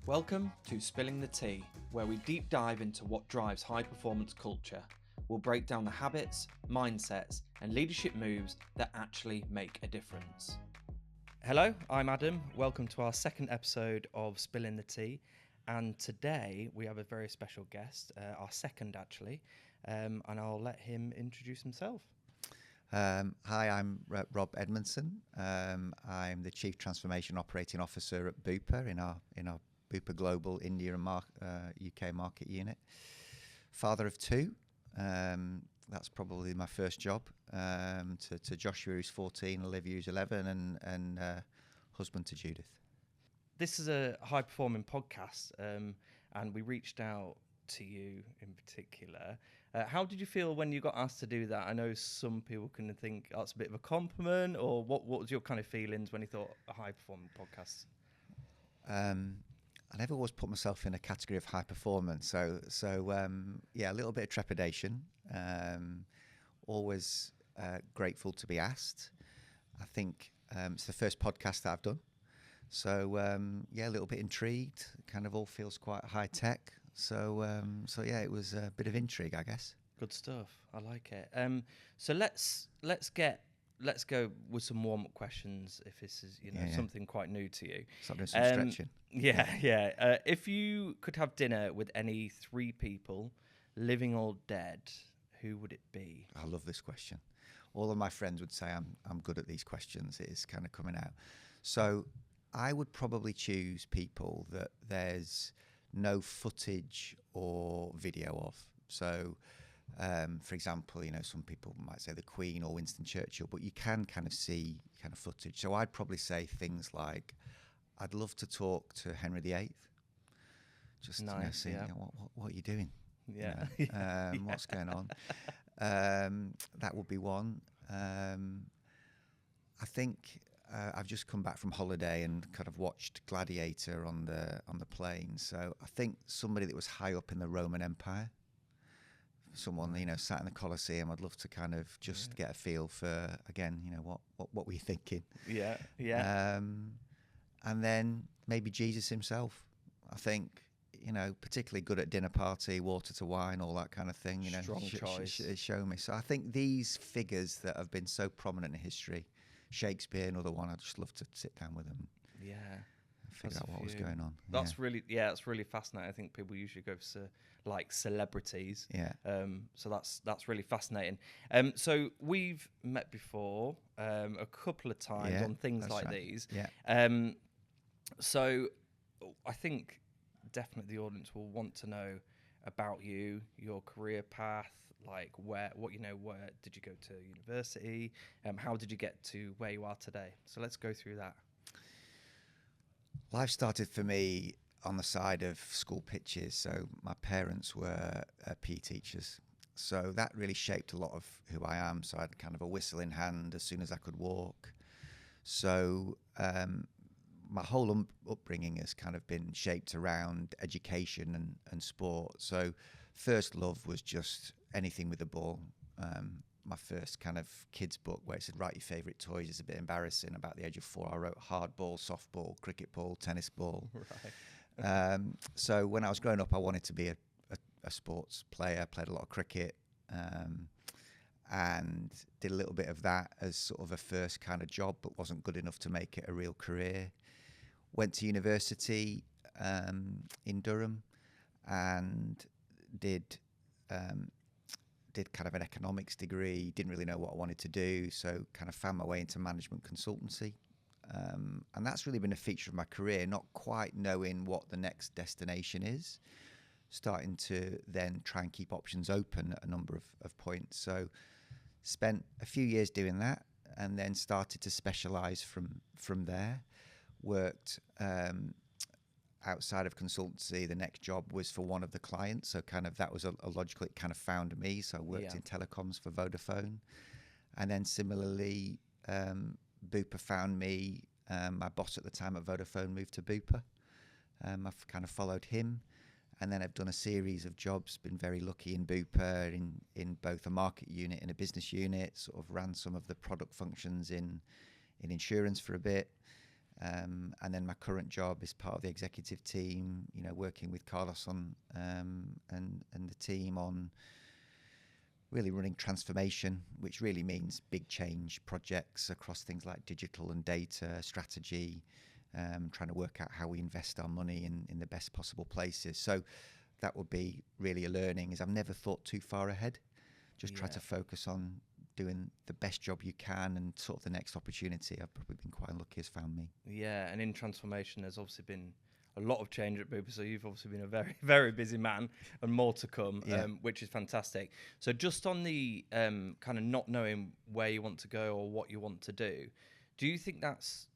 Welcome to Spilling the Tea, where we deep dive into what drives high-performance culture. We'll break down the habits, mindsets, and leadership moves that actually make a difference. Hello, I'm Adam. Welcome to our second episode of Spilling the Tea. And today we have a very special guest, our second actually, and I'll let him introduce himself. Hi, I'm Rob Edmundson. I'm the Chief Transformation Operating Officer at Bupa in our Bupa Global India and UK market unit. Father of two. That's probably my first job. To Joshua, who's 14, Olivia, who's 11, and husband to Judith. This is a high-performing podcast, and we reached out to you in particular. How did you feel when you got asked to do that? I know some people can think that's a bit of a compliment, or what was your kind of feelings when you thought a high-performing podcast? I never always put myself in a category of high performance, so a little bit of trepidation. Always grateful to be asked. I think it's the first podcast that I've done, so a little bit intrigued. Kind of all feels quite high tech. So it was a bit of intrigue, I guess. Good stuff. I like it. So let's go with some warm-up questions. If this is something quite new to you, Start doing some stretching. Yeah. If you could have dinner with any three people, living or dead, who would it be? I love this question. All of my friends would say I'm good at these questions. It is kind of coming out. So I would probably choose people that there's no footage or video of. So, for example, some people might say the Queen or Winston Churchill, but you can kind of see kind of footage. So I'd probably say things like, I'd love to talk to Henry VIII. Just nice, see what are you doing? Yeah. What's going on? That would be one. I think I've just come back from holiday and kind of watched Gladiator on the plane. So I think somebody that was high up in the Roman Empire, someone sat in the Colosseum. I'd love to kind of just get a feel for, again, what were you thinking? Yeah. And then maybe Jesus himself. I think particularly good at dinner party, water to wine, all that kind of thing. Strong choice. Show me. So I think these figures that have been so prominent in history. Shakespeare, another one. I'd just love to sit down with them. Yeah. Figure out what was going on. That's really fascinating. I think people usually go for like celebrities. Yeah. So that's really fascinating. So we've met before a couple of times on things like these. Yeah. So I think definitely the audience will want to know about you, your career path. Like where did you go to university? How did you get to where you are today? So let's go through that. Life started for me on the side of school pitches. So my parents were PE teachers. So that really shaped a lot of who I am. So I had kind of a whistle in hand as soon as I could walk. So my whole upbringing has kind of been shaped around education and sport. So first love was just anything with a ball. My first kind of kids book where it said write your favourite toys is a bit embarrassing. About the age of 4, I wrote hardball, softball, cricket ball, tennis ball. Right. So when I was growing up, I wanted to be a sports player. Played a lot of cricket, and did a little bit of that as sort of a first kind of job, but wasn't good enough to make it a real career. Went to university in Durham and did kind of an economics degree. Didn't really know what I wanted to do, so kind of found my way into management consultancy, and that's really been a feature of my career, not quite knowing what the next destination is, starting to then try and keep options open at a number of points. So spent a few years doing that and then started to specialise from there. Worked outside of consultancy. The next job was for one of the clients, so kind of that was a logical, it kind of found me. So I worked in telecoms for Vodafone, and then similarly Bupa found me. My boss at the time at Vodafone moved to Bupa. I've kind of followed him, and then I've done a series of jobs, been very lucky in Bupa in both a market unit and a business unit, sort of ran some of the product functions in insurance for a bit, And then my current job is part of the executive team, working with Carlos on and the team on really running transformation, which really means big change projects across things like digital and data strategy, trying to work out how we invest our money in the best possible places. So that would be really a learning, is I've never thought too far ahead. Just try to focus on doing the best job you can, and sort of the next opportunity. I've probably been quite lucky has found me. Yeah, and in transformation, there's obviously been a lot of change at Bupa, so you've obviously been a very, very busy man, and more to come, which is fantastic. So just on the kind of not knowing where you want to go or what you want to do you think that's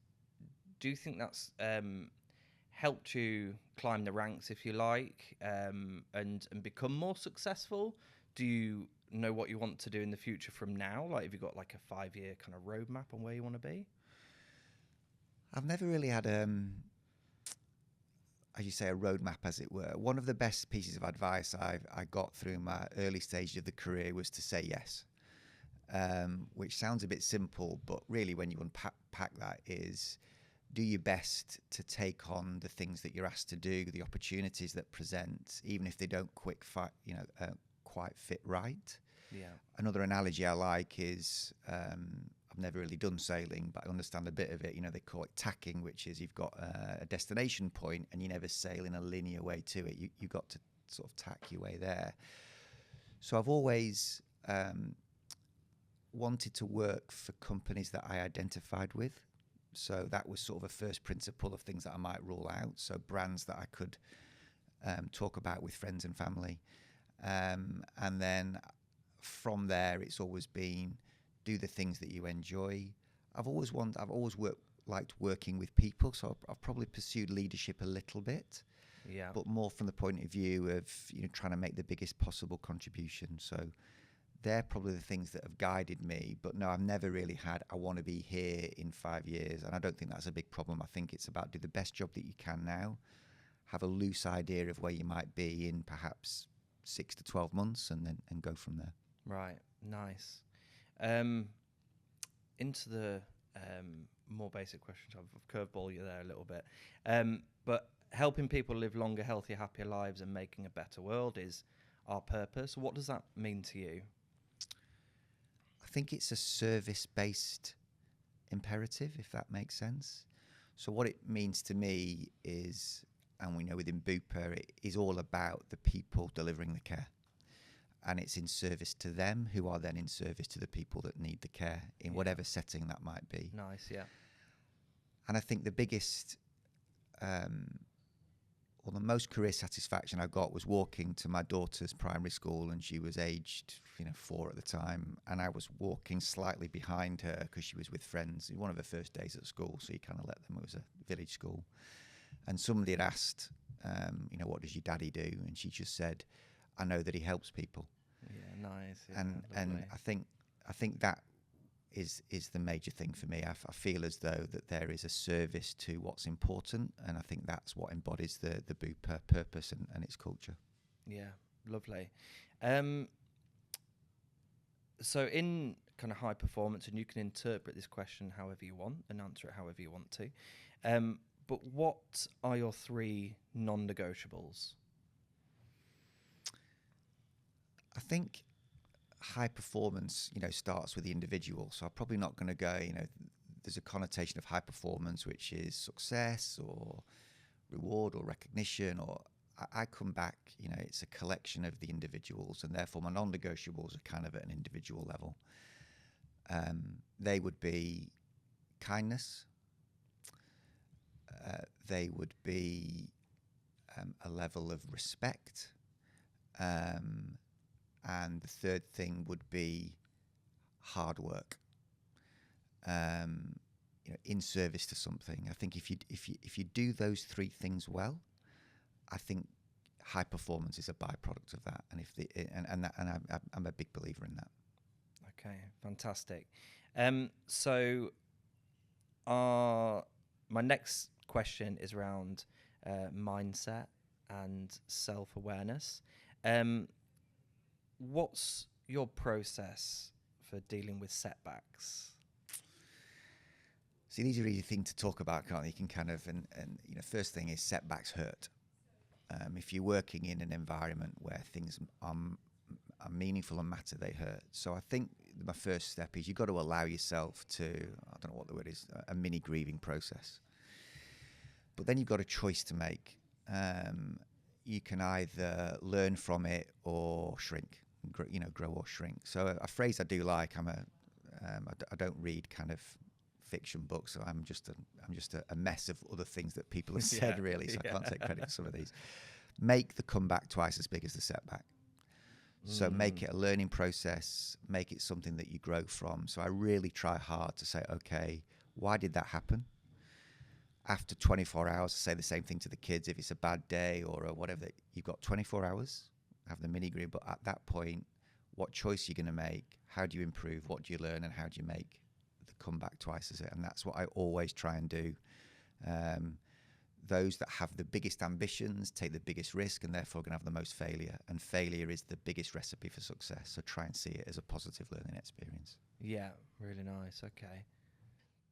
helped you climb the ranks, if you like, and become more successful? Do you know what you want to do in the future from now? Like, have you got like a 5-year kind of roadmap on where you want to be? I've never really had as you say, a roadmap, as it were. One of the best pieces of advice I got through my early stages of the career was to say yes, which sounds a bit simple, but really when you unpack that, is do your best to take on the things that you're asked to do, the opportunities that present, even if they don't quite fit right. Yeah. Another analogy I like is, I've never really done sailing, but I understand a bit of it. They call it tacking, which is you've got a destination point and you never sail in a linear way to it. You've got to sort of tack your way there. So I've always wanted to work for companies that I identified with. So that was sort of a first principle of things that I might rule out. So brands that I could talk about with friends and family. And then from there, it's always been do the things that you enjoy. I've always liked working with people, so I've probably pursued leadership a little bit, but more from the point of view of trying to make the biggest possible contribution. So they're probably the things that have guided me. But no, I've never really had I want to be here in 5 years, and I don't think that's a big problem. I think it's about do the best job that you can now, have a loose idea of where you might be in perhaps 6 to 12 months, and go from there. Right, nice. Into the more basic questions, I've curveball you there a little bit. But helping people live longer, healthier, happier lives and making a better world is our purpose. What does that mean to you? I think it's a service-based imperative, if that makes sense. So what it means to me is, and we know within Bupa, it is all about the people delivering the care. And it's in service to them, who are then in service to the people that need the care in whatever setting that might be. Nice, yeah. And I think the biggest, or the most career satisfaction I got was walking to my daughter's primary school, and she was aged 4 at the time, and I was walking slightly behind her because she was with friends. One of her first days at school, so you kind of let them. It was a village school. And somebody had asked, what does your daddy do? And she just said, I know that he helps people. Yeah, nice. Yeah, and I think that is the major thing for me. I feel as though that there is a service to what's important, and I think that's what embodies the Bupa purpose and its culture. Yeah, lovely. So in kind of high performance, and you can interpret this question however you want and answer it however you want to, but what are your 3 non-negotiables? I think high performance, starts with the individual. So I'm probably not going to go, there's a connotation of high performance, which is success or reward or recognition, or I come back, it's a collection of the individuals, and therefore my non-negotiables are kind of at an individual level. They would be kindness. They would be a level of respect. And the third thing would be hard work, in service to something. I think if you do those 3 things well, I think high performance is a byproduct of that. And I'm a big believer in that. Okay, fantastic. So my next question is around mindset and self-awareness. What's your process for dealing with setbacks? See, these are easy things to talk about, can't they? You can kind of, and first thing is setbacks hurt. If you're working in an environment where things are meaningful and matter, they hurt. So I think my first step is you've got to allow yourself to, I don't know what the word is, a mini grieving process. But then you've got a choice to make. You can either learn from it or shrink, grow or shrink. So a phrase I do like, I don't read kind of fiction books, so I'm just a mess of other things that people have said, really, so I can't take credit for some of these. Make the comeback twice as big as the setback. So make it a learning process, make it something that you grow from. So I really try hard to say, okay, why did that happen? After 24 hours, I say the same thing to the kids. If it's a bad day or whatever, you've got 24 hours, have the mini grid, but at that point, what choice are you going to make? How do you improve? What do you learn? And how do you make the comeback twice as it? And that's what I always try and do. Those that have the biggest ambitions take the biggest risk and therefore going to have the most failure. And failure is the biggest recipe for success. So try and see it as a positive learning experience. Yeah, really nice. Okay.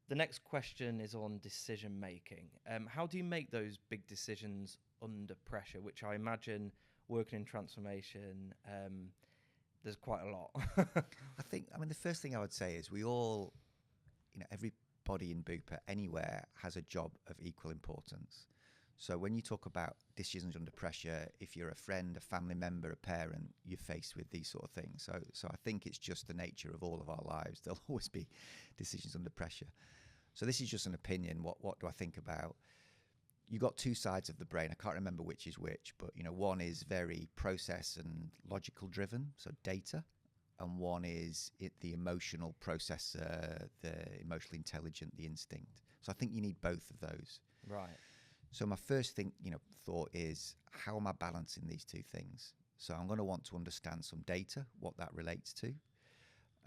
The next question is on decision making. How do you make those big decisions under pressure, which I imagine working in transformation, there's quite a lot. I mean, the first thing I would say is we all, everybody in Bupa anywhere has a job of equal importance. So when you talk about decisions under pressure, if you're a friend, a family member, a parent, you're faced with these sort of things. So I think it's just the nature of all of our lives. There'll always be decisions under pressure. So this is just an opinion. What do I think about? You've got two sides of the brain. I can't remember which is which, but one is very process and logical driven, so data, and one is the emotional processor, the emotionally intelligent, the instinct. So I think you need both of those. Right. So my first thing, thought is, how am I balancing these two things? So I'm going to want to understand some data, what that relates to.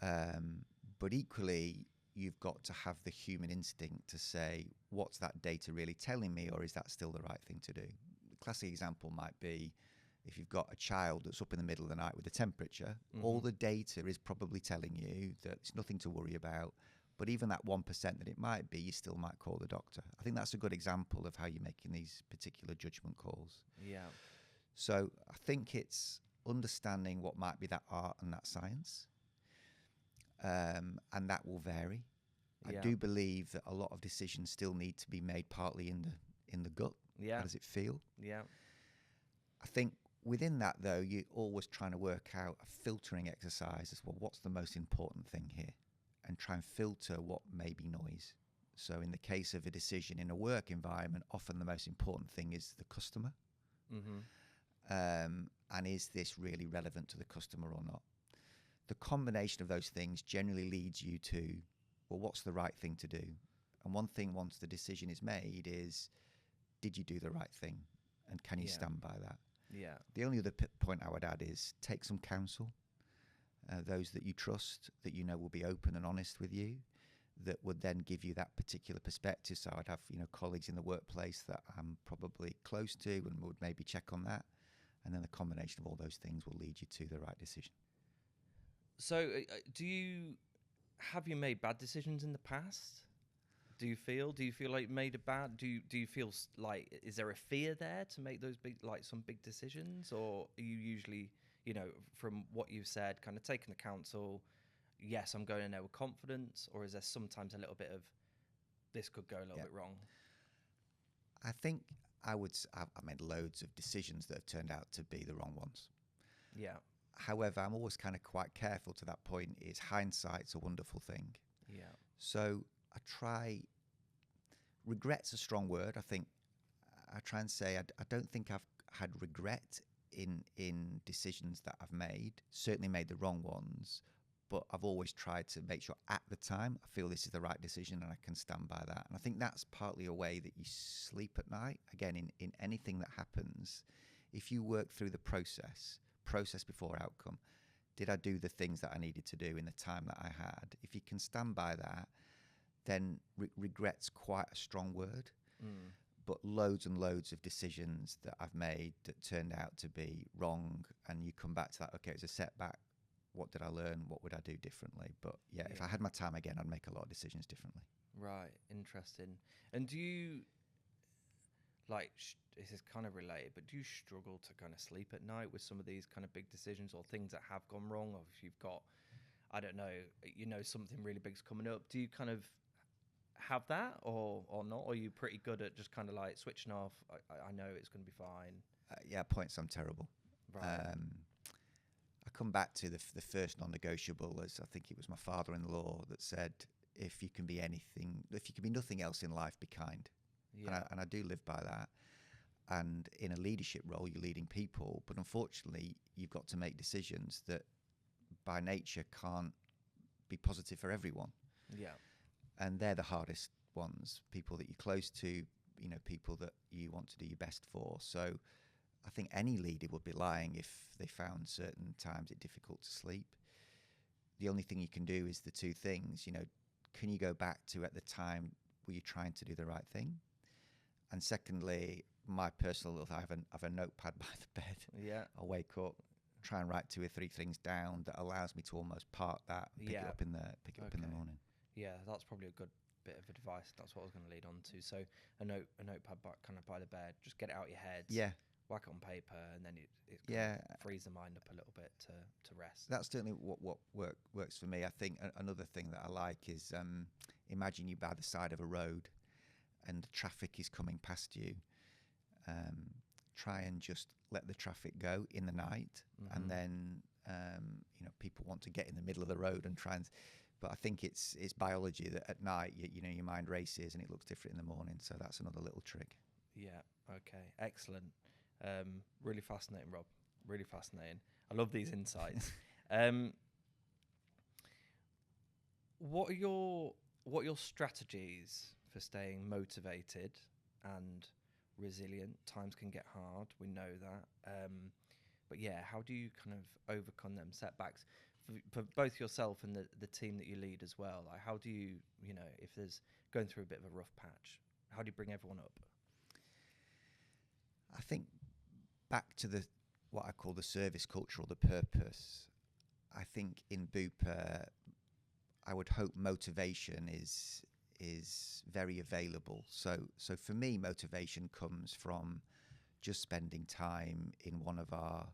But equally, you've got to have the human instinct to say, what's that data really telling me, or is that still the right thing to do? The classic example might be if you've got a child that's up in the middle of the night with a temperature, all the data is probably telling you that it's nothing to worry about. But even that 1% that it might be, you still might call the doctor. I think that's a good example of how you're making these particular judgment calls. Yeah. So I think it's understanding what might be that art and that science. And that will vary. Yeah. I do believe that a lot of decisions still need to be made partly in the gut. Yeah. How does it feel? Yeah. I think within that, though, you're always trying to work out a filtering exercise as well. What's the most important thing here? And try and filter what may be noise. So in the case of a decision in a work environment, often the most important thing is the customer. And is this really relevant to the customer or not? The combination of those things generally leads you to, well, what's the right thing to do? And one thing once the decision is made is, did you do the right thing? And can you stand by that? Yeah. The only other point I would add is take some counsel. Those that you trust, that will be open and honest with you, that would then give you that particular perspective. So I'd have colleagues in the workplace that I'm probably close to and would maybe check on that. And then the combination of all those things will lead you to the right decision. So have you made bad decisions in the past? Do you feel like you made a bad, do you feel like, is there a fear there to make those some big decisions? Or are you usually, from what you've said, kind of taking the counsel, yes, I'm going in there with confidence, or is there sometimes a little bit of, this could go a little bit wrong? I think I made loads of decisions that have turned out to be the wrong ones. Yeah. However, I'm always kind of quite careful to that point, is hindsight's a wonderful thing. Yeah. So I try, regret's a strong word. I think I try and say I don't think I've had regret in decisions that I've made, certainly made the wrong ones, but I've always tried to make sure at the time I feel this is the right decision and I can stand by that. And I think that's partly a way that you sleep at night. Again, in anything that happens, if you work through the process before outcome, did I do the things that I needed to do in the time that I had? If you can stand by that, then regret's quite a strong word. But loads and loads of decisions that I've made that turned out to be wrong, and you come back to that, okay, it's a setback. What did I learn? What would I do differently? But if I had my time again, I'd make a lot of decisions differently. Right, interesting. And do you like? This is kind of related, but do you struggle to kind of sleep at night with some of these kind of big decisions or things that have gone wrong? Or if you've got, I don't know, something really big's coming up. Do you kind of have that or not? Or are you pretty good at just kind of like switching off? I know it's going to be fine. Yeah, points. I'm terrible. Right. I come back to the first non-negotiable, as I think it was my father-in-law that said, if you can be nothing else in life, be kind. Yeah. And I do live by that. And in a leadership role, you're leading people, but unfortunately, you've got to make decisions that by nature can't be positive for everyone. Yeah. And they're the hardest ones, people that you're close to, people that you want to do your best for. So I think any leader would be lying if they found certain times it difficult to sleep. The only thing you can do is the two things, can you go back to at the time were you trying to do the right thing? And secondly, my personal little, I have a notepad by the bed. Yeah. I'll wake up, try and write 2 or 3 things down that allows me to almost park that and pick it up in the morning. Yeah, that's probably a good bit of advice. That's what I was going to lead on to. So a notepad kind of by the bed, just get it out your head. Yeah. Whack it on paper, and then it kind of frees the mind up a little bit to rest. That's certainly what works for me. I think another thing that I like is imagine you by the side of a road and the traffic is coming past you. Try and just let the traffic go in the night, and then people want to get in the middle of the road and try and. But I think it's biology that at night your mind races and it looks different in the morning. So that's another little trick. Yeah. Okay. Excellent. Really fascinating, Rob. Really fascinating. I love these insights. What are your strategies for staying motivated and resilient? Times can get hard. We know that. But yeah, how do you kind of overcome them setbacks for both yourself and the team that you lead as well? Like, how do you, if there's going through a bit of a rough patch, how do you bring everyone up? I think back to what I call the service culture or the purpose. I think in Bupa, I would hope motivation is very available. So for me, motivation comes from just spending time in one of our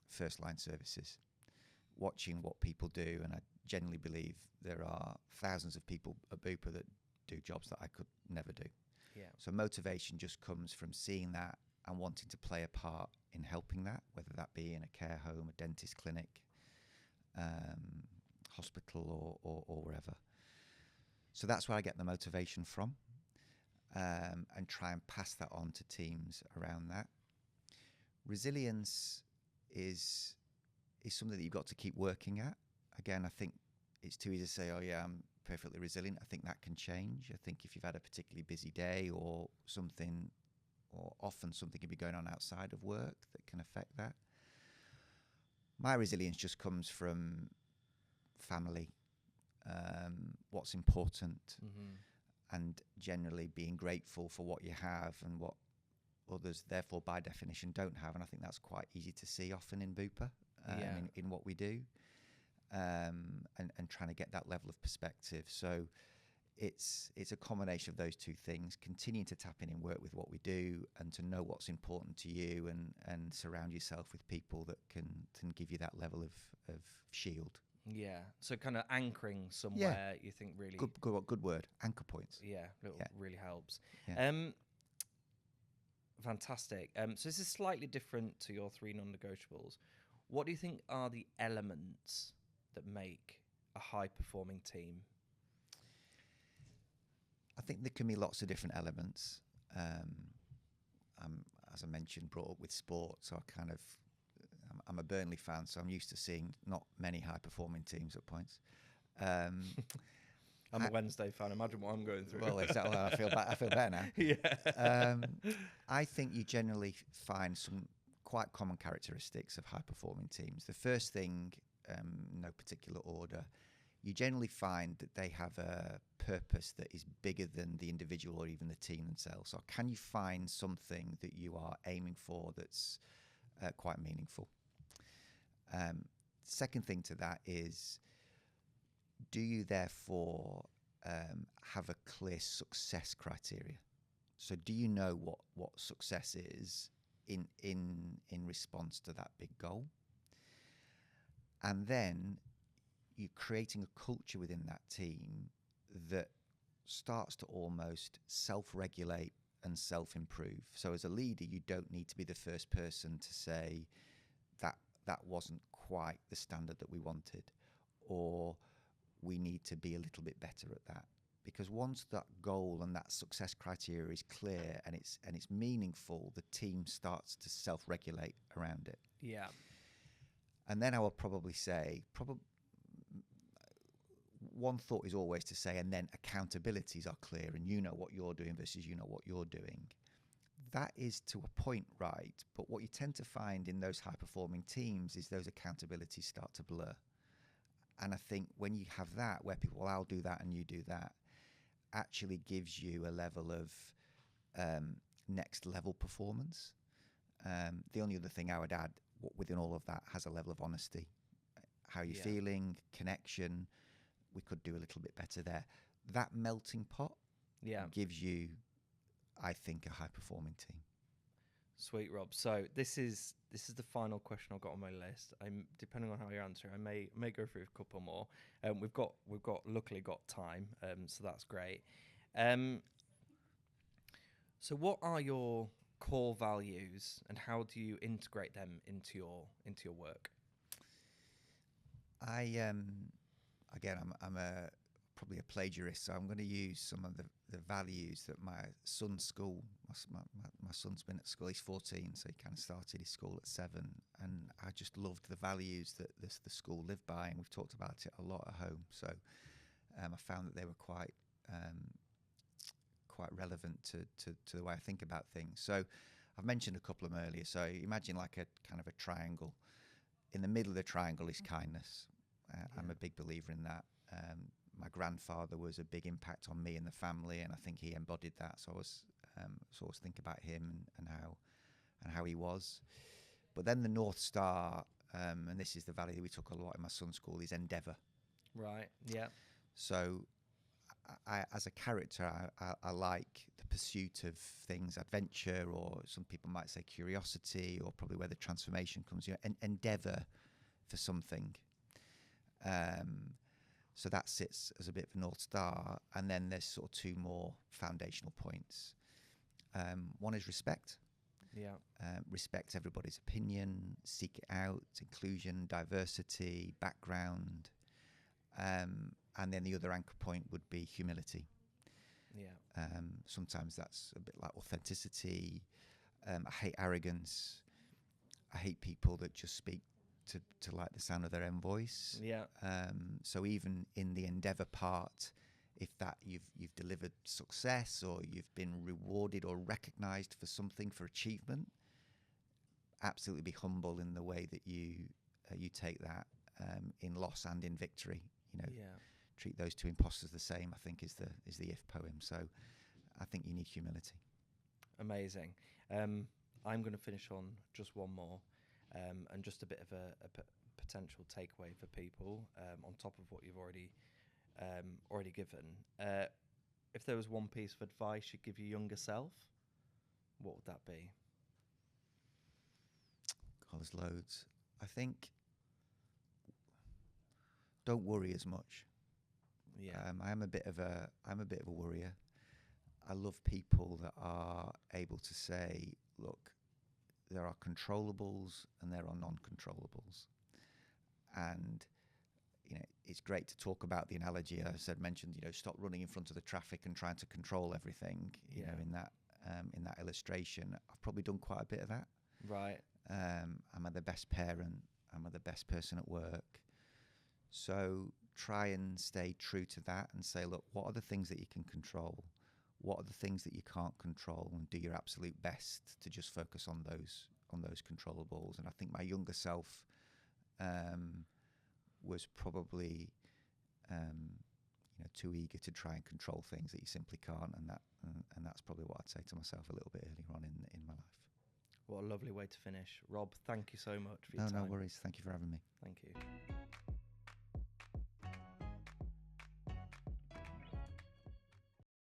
first line services, watching what people do, and I genuinely believe there are thousands of people at Bupa that do jobs that I could never do. Yeah. So motivation just comes from seeing that and wanting to play a part in helping that, whether that be in a care home, a dentist clinic, hospital, or wherever. So that's where I get the motivation from, and try and pass that on to teams around that. Resilience is something that you've got to keep working at. Again, I think it's too easy to say, oh yeah, I'm perfectly resilient. I think that can change. I think if you've had a particularly busy day or something, or often something can be going on outside of work that can affect that. My resilience just comes from family, what's important, and generally being grateful for what you have and what others, therefore, by definition, don't have. And I think that's quite easy to see often in Bupa, in what we do, and trying to get that level of perspective. So it's a combination of those two things, continuing to tap in and work with what we do and to know what's important to you and surround yourself with people that can give you that level of shield. Yeah. So kind of anchoring somewhere, you think really... Good word. Anchor points. Yeah. Really helps. Yeah. Fantastic. So this is slightly different to your 3 non-negotiables. What do you think are the elements that make a high-performing team? I think there can be lots of different elements. I'm, as I mentioned, brought up with sport, so I'm a Burnley fan, so I'm used to seeing not many high-performing teams at points. I'm a Wednesday fan. Imagine what I'm going through. Well, exactly. I feel better now. Yeah. I think you generally find some quite common characteristics of high-performing teams. The first thing, no particular order, you generally find that they have a purpose that is bigger than the individual or even the team themselves. Or can you find something that you are aiming for that's quite meaningful? Second thing to that is, do you therefore have a clear success criteria. So do you know what success is in response to that big goal? And then you're creating a culture within that team that starts to almost self-regulate and self-improve. So as a leader, you don't need to be the first person to say that wasn't quite the standard that we wanted, or we need to be a little bit better at that. Because once that goal and that success criteria is clear and it's meaningful, the team starts to self-regulate around it. Yeah. And then I will probably say, one thought is always to say, and then accountabilities are clear, and you know what you're doing versus you know what you're doing. That is to a point right, but what you tend to find in those high-performing teams is those accountabilities start to blur. And I think when you have that, where people, well, I'll do that and you do that, actually gives you a level of next level performance. The only other thing I would add within all of that has a level of honesty. How you're feeling, connection. We could do a little bit better there. That melting pot gives you, I think, a high performing team. Sweet, Rob. So this is the final question I've got on my list. I'm depending on how you answer, I may go through a couple more. We've got luckily got time, so that's great. So what are your core values, and how do you integrate them into your work? I'm probably a plagiarist, so I'm going to use some of the values that my son's school. My son's been at school. He's 14, so he kind of started his school at 7, and I just loved the values that the school lived by, and we've talked about it a lot at home. So I found that they were quite relevant to the way I think about things. So I've mentioned a couple of them earlier. So imagine like a kind of a triangle. In the middle of the triangle is kindness. I'm a big believer in that. My grandfather was a big impact on me and the family, and I think he embodied that. So I was always think about him and how he was. But then the North Star, and this is the value that we took a lot in my son's school, is endeavour. Right. Yeah. So I as a character, I like the pursuit of things, adventure, or some people might say curiosity, or probably where the transformation comes. Endeavour for something. So that sits as a bit of a North Star. And then there's sort of two more foundational points. One is respect. Yeah. Respect everybody's opinion, seek it out, inclusion, diversity, background. And then the other anchor point would be humility. Yeah. Sometimes that's a bit like authenticity. I hate arrogance. I hate people that just speak to like the sound of their own voice. Yeah. So even in the endeavour part, if that you've delivered success, or you've been rewarded or recognised for something, for achievement, absolutely be humble in the way that you take that, in loss and in victory. Treat those two imposters the same, I think is the If poem. So I think you need humility. Amazing. I'm going to finish on just one more. And just a bit of a potential takeaway for people, on top of what you've already given. If there was one piece of advice you'd give your younger self, what would that be? God, there's loads. I think don't worry as much. Yeah. I'm a bit of a worrier. I love people that are able to say, look, there are controllables and there are non-controllables. And, it's great to talk about the analogy I mentioned, stop running in front of the traffic and trying to control everything, in that illustration. I've probably done quite a bit of that. Right. Am I the best parent? Am I the best person at work? So try and stay true to that and say, look, what are the things that you can control? What are the things that you can't control? And do your absolute best to just focus on those controllables. And I think my younger self was probably too eager to try and control things that you simply can't. And that's probably what I'd say to myself a little bit earlier on in my life. What a lovely way to finish. Rob, thank you so much for your time. No worries. Thank you for having me. Thank you.